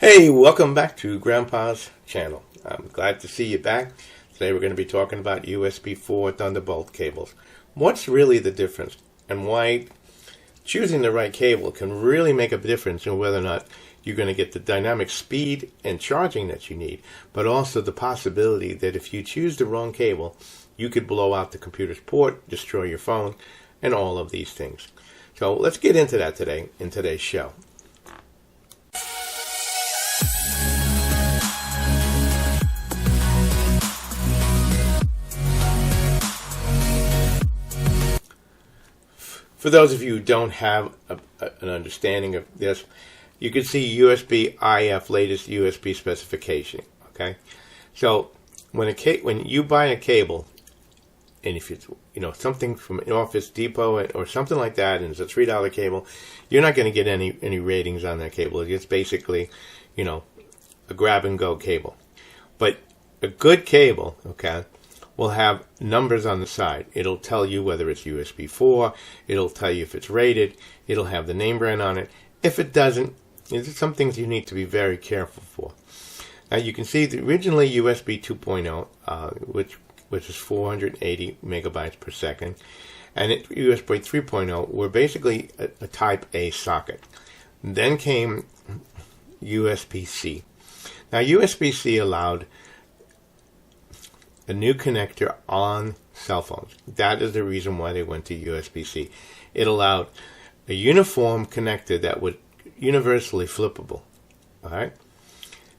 Hey, welcome back to Grandpa's channel. I'm glad to see you back. Today we're going to be talking about USB 4 Thunderbolt cables. What's really the difference and why choosing the right cable can really make a difference in whether or not you're going to get the dynamic speed and charging that you need, but also the possibility that if you choose the wrong cable, you could blow out the computer's port, destroy your phone, and all of these things. So let's get into that today in today's show. For those of you who don't have an understanding of this, you can see USB IF latest USB specification. Okay, so when you buy a cable, and if it's something from an Office Depot or something like that, and it's a $3 cable, you're not going to get any ratings on that cable. It's basically, a grab and go cable. But a good cable, okay, will have numbers on the side. It'll tell you whether it's USB 4, it'll tell you if it's rated, it'll have the name brand on it. If it doesn't, there's some things you need to be very careful for. Now you can see that originally USB 2.0, which is 480 megabytes per second, and USB 3.0 were basically a type A socket. Then came USB-C. Now USB-C allowed a new connector on cell phones. That is the reason why they went to USB-C. It allowed a uniform connector that was universally flippable. All right,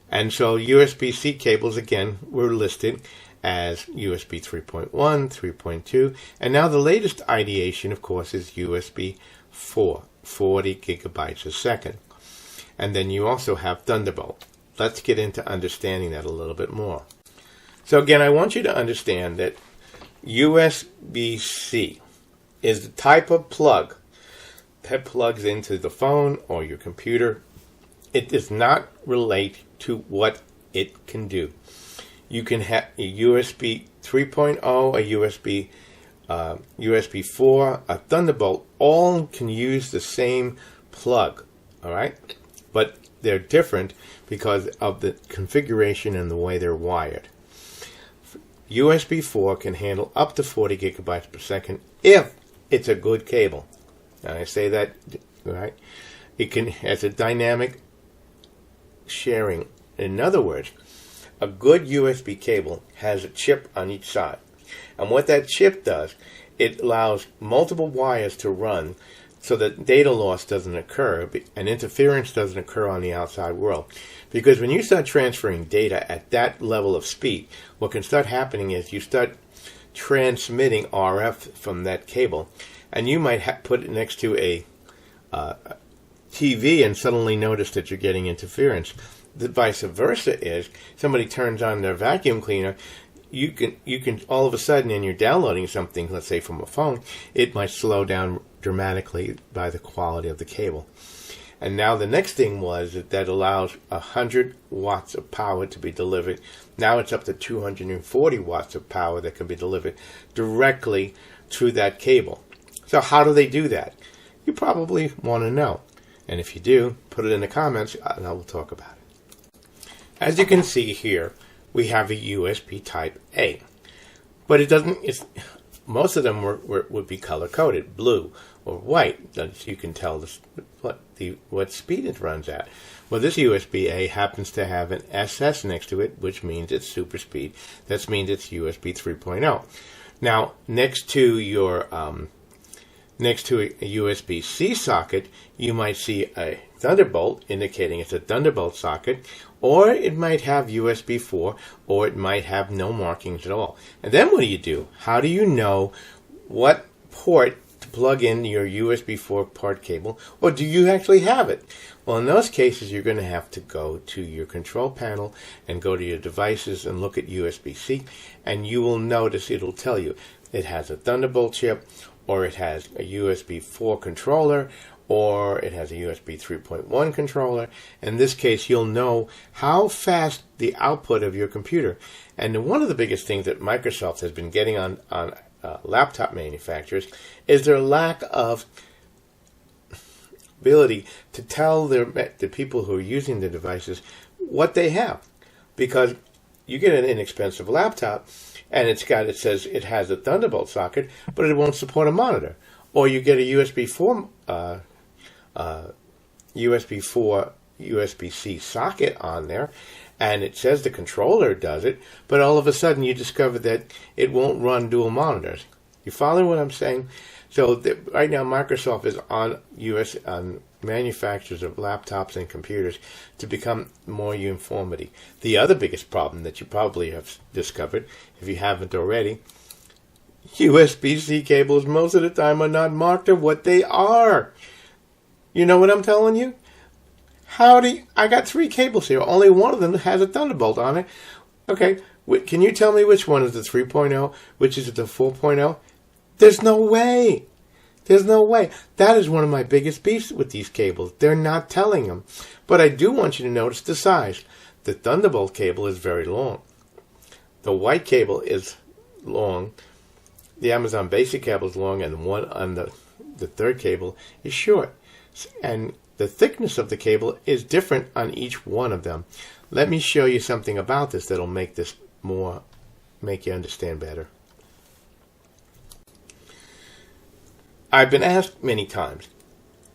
and so USB-C cables again were listed as USB 3.1, 3.2, and now the latest ideation, of course, is USB 4, 40 gigabytes a second. And then you also have Thunderbolt. Let's get into understanding that a little bit more. So again, I want you to understand that USB-C is the type of plug that plugs into the phone or your computer. It does not relate to what it can do. You can have a USB 3.0, a USB 4, a Thunderbolt. All can use the same plug, all right? But they're different because of the configuration and the way they're wired. USB 4 can handle up to 40 gigabytes per second if it's a good cable. Now I say that, right? It has a dynamic sharing. In other words, a good USB cable has a chip on each side. And what that chip does, it allows multiple wires to run so that data loss doesn't occur and interference doesn't occur on the outside world. Because when you start transferring data at that level of speed, what can start happening is you start transmitting RF from that cable, and you might put it next to a TV and suddenly notice that you're getting interference. The vice versa is somebody turns on their vacuum cleaner, you can all of a sudden, and you're downloading something, let's say from a phone, it might slow down dramatically by the quality of the cable. And now the next thing was that allows 100 watts of power to be delivered. Now it's up to 240 watts of power that can be delivered directly through that cable. So how do they do that? You probably want to know. And if you do, put it in the comments and I will talk about it. As you can see here, we have a USB type A. But it doesn't, most of them would be color-coded, blue or white. So you can tell what speed it runs at. Well, this USB-A happens to have an SS next to it, which means it's super speed. That means it's USB 3.0. Now, next to a USB-C socket, you might see a Thunderbolt, indicating it's a Thunderbolt socket, or it might have USB 4, or it might have no markings at all. And then what do? How do you know what port to plug in your USB 4 port cable, or do you actually have it? Well, in those cases, you're going to have to go to your control panel and go to your devices and look at USB-C, and you will notice it'll tell you it has a Thunderbolt chip, or it has a USB 4 controller, or it has a USB 3.1 controller. In this case, you'll know how fast the output of your computer. And one of the biggest things that Microsoft has been getting on laptop manufacturers is their lack of ability to tell the people who are using the devices what they have, because you get an inexpensive laptop and it says it has a Thunderbolt socket, but it won't support a monitor, or you get a USB-C socket on there, and it says the controller does it, but all of a sudden you discover that it won't run dual monitors. You follow what I'm saying? So right now Microsoft is on manufacturers of laptops and computers to become more uniformity. The other biggest problem that you probably have discovered, if you haven't already, USB-C cables most of the time are not marked to what they are. You know what I'm telling you? I got 3 cables here. Only one of them has a Thunderbolt on it. Okay, can you tell me which one is the 3.0, which is the 4.0? There's no way. There's no way. That is one of my biggest beefs with these cables. They're not telling them. But I do want you to notice the size. The Thunderbolt cable is very long. The white cable is long. The Amazon Basic cable is long, and the one on the third cable is short. And the thickness of the cable is different on each one of them. Let me show you something about this that'll make you understand better. I've been asked many times,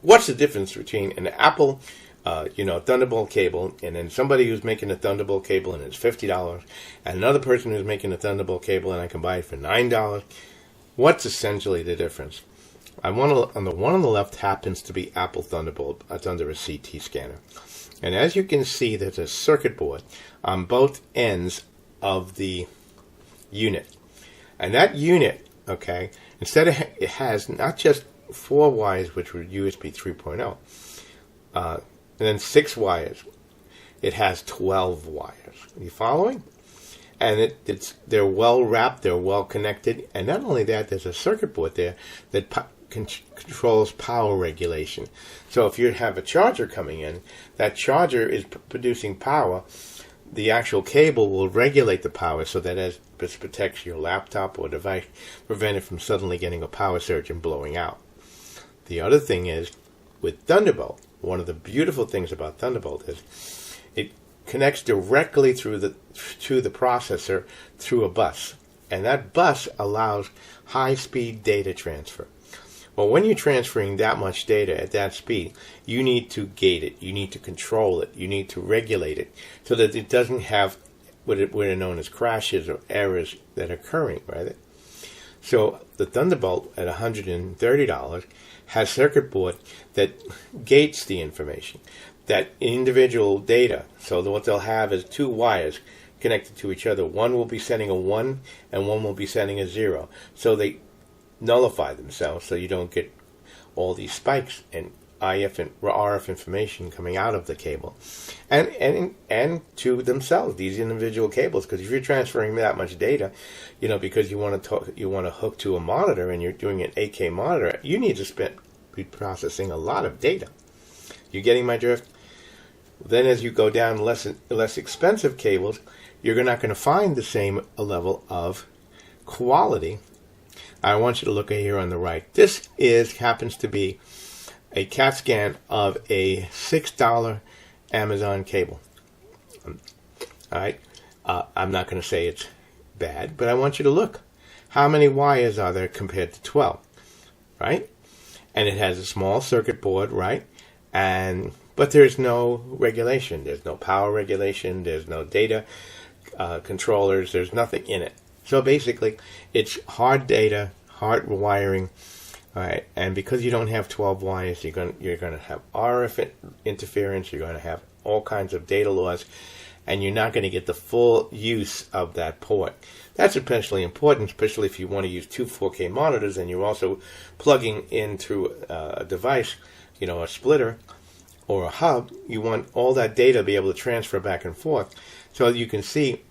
what's the difference between an Apple, Thunderbolt cable, and then somebody who's making a Thunderbolt cable and it's $50, and another person who's making a Thunderbolt cable and I can buy it for $9? What's essentially the difference? The one on the left happens to be Apple Thunderbolt. It's under a CT scanner. And as you can see, there's a circuit board on both ends of the unit. And that unit, okay, it has not just 4 wires, which were USB 3.0, and then 6 wires. It has 12 wires. Are you following? And they're well wrapped, they're well connected, and not only that, there's a circuit board there that controls power regulation. So if you have a charger coming in, that charger is producing power. The actual cable will regulate the power so that as this protects your laptop or device, prevent it from suddenly getting a power surge and blowing out. The other thing is, with Thunderbolt, one of the beautiful things about Thunderbolt is it connects directly to the processor through a bus. And that bus allows high-speed data transfer. Well, when you're transferring that much data at that speed, you need to gate it, you need to control it, you need to regulate it so that it doesn't have what are known as crashes or errors that are occurring, right? So the Thunderbolt at $130 has circuit board that gates the information, that individual data. So what they'll have is 2 wires connected to each other. One will be sending a 1 and one will be sending a 0. So they nullify themselves so you don't get all these spikes and IF and RF information coming out of the cable, and to themselves, these individual cables. Because if you're transferring that much data, because you want to hook to a monitor and you're doing an 8K monitor, you need to be processing a lot of data. You getting my drift? Then as you go down less expensive cables, you're not going to find the same level of quality. I want you to look at here on the right. This happens to be a CAT scan of a $6 Amazon cable. All right. I'm not going to say it's bad, but I want you to look. How many wires are there compared to 12? Right? And it has a small circuit board, right? But there's no regulation. There's no power regulation. There's no data controllers. There's nothing in it. So basically, it's hard data, hard wiring. All right, and because you don't have 12 wires, you're going to have RF interference. You're going to have all kinds of data loss, and you're not going to get the full use of that port. That's especially important, especially if you want to use 2 4K monitors, and you're also plugging in through a device, a splitter or a hub. You want all that data to be able to transfer back and forth, so you can see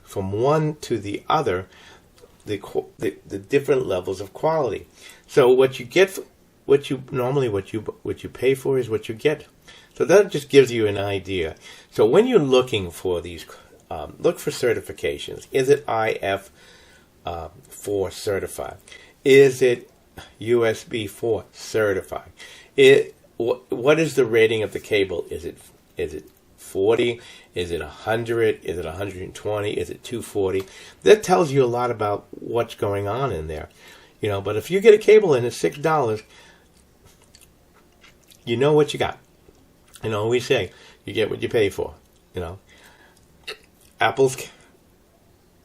from one to the other the different levels of quality. So what you get, what you pay for is what you get. So that just gives you an idea. So when you're looking for these, look for certifications. Is it IF4 certified? Is it USB 4 certified? what is the rating of the cable? Is it 40? Is it 100? Is it 120? Is it 240? That tells you a lot about what's going on in there. But if you get a cable and it's $6, you know what you got. We say you get what you pay for. Apple's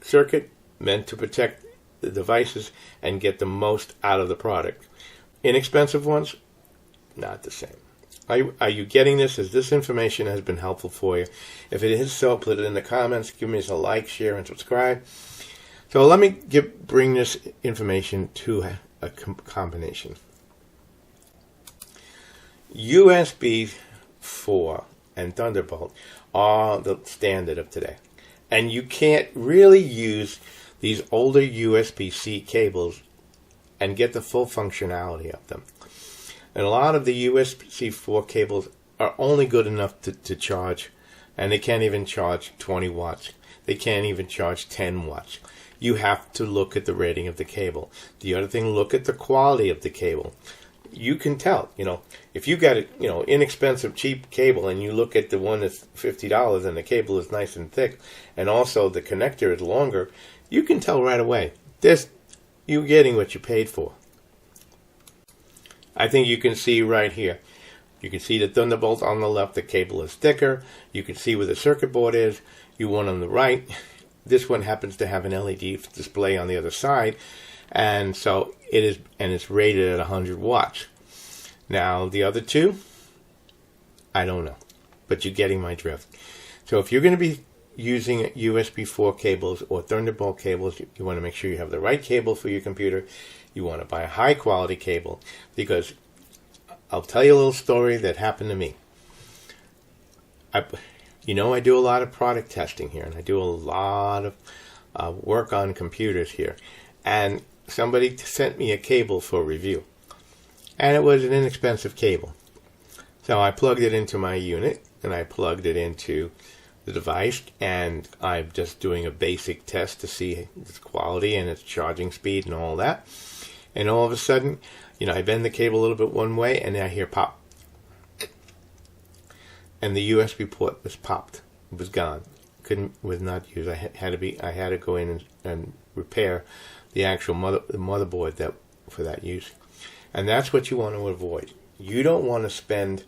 circuit meant to protect the devices and get the most out of the product. Inexpensive ones, not the same. Are you getting this? As this information has been helpful for you? If it is so, put it in the comments. Give me a like, share, and subscribe. So let me bring this information to a combination. USB 4 and Thunderbolt are the standard of today. And you can't really use these older USB-C cables and get the full functionality of them. And a lot of the USB-C 4 cables are only good enough to charge, and they can't even charge 20 watts. They can't even charge 10 watts. You have to look at the rating of the cable. The other thing, look at the quality of the cable. You can tell, if you got an inexpensive, cheap cable and you look at the one that's $50 and the cable is nice and thick and also the connector is longer, you can tell right away. You're getting what you paid for. I think you can see right here. You can see the Thunderbolt on the left, the cable is thicker. You can see where the circuit board is. You one on the right. This one happens to have an LED display on the other side. And so it is, and it's rated at 100 watts. Now, the other two, I don't know, but you're getting my drift. So if you're going to be using USB 4 cables or Thunderbolt cables, you want to make sure you have the right cable for your computer. You want to buy a high quality cable, because I'll tell you a little story that happened to me. I do a lot of product testing here, and I do a lot of work on computers here. And somebody sent me a cable for review, and it was an inexpensive cable. So I plugged it into my unit, and I plugged it into the device, and I'm just doing a basic test to see its quality and its charging speed and all that. And all of a sudden, I bend the cable a little bit one way, and I hear pop. And the USB port was popped. It was gone. Was not used. I had to go in and repair the actual motherboard for that use. And that's what you want to avoid. You don't want to spend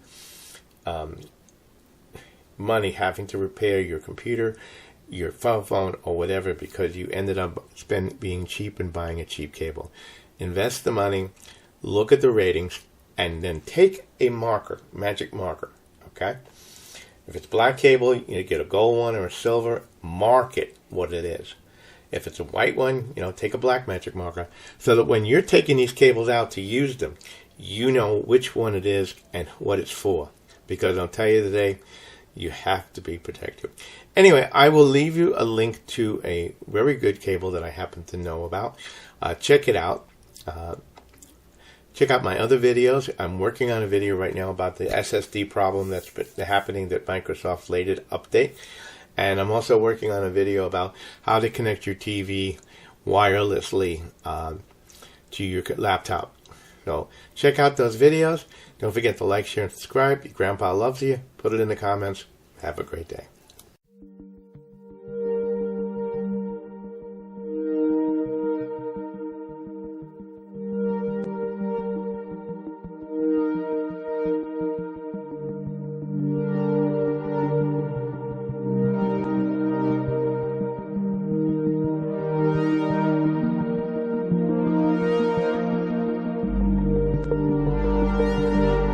money having to repair your computer, your phone, or whatever, because you ended up being cheap and buying a cheap cable. Invest the money, look at the ratings, and then take a magic marker, okay? If it's black cable, you get a gold one or a silver, mark it what it is. If it's a white one, take a black magic marker, so that when you're taking these cables out to use them, you know which one it is and what it's for. Because I'll tell you today, you have to be protected. Anyway, I will leave you a link to a very good cable that I happen to know about. Check it out. Check out my other videos. I'm working on a video right now about the SSD problem that's been happening that Microsoft later update. And I'm also working on a video about how to connect your TV wirelessly to your laptop. So check out those videos. Don't forget to like, share, and subscribe. Your grandpa loves you. Put it in the comments. Have a great day.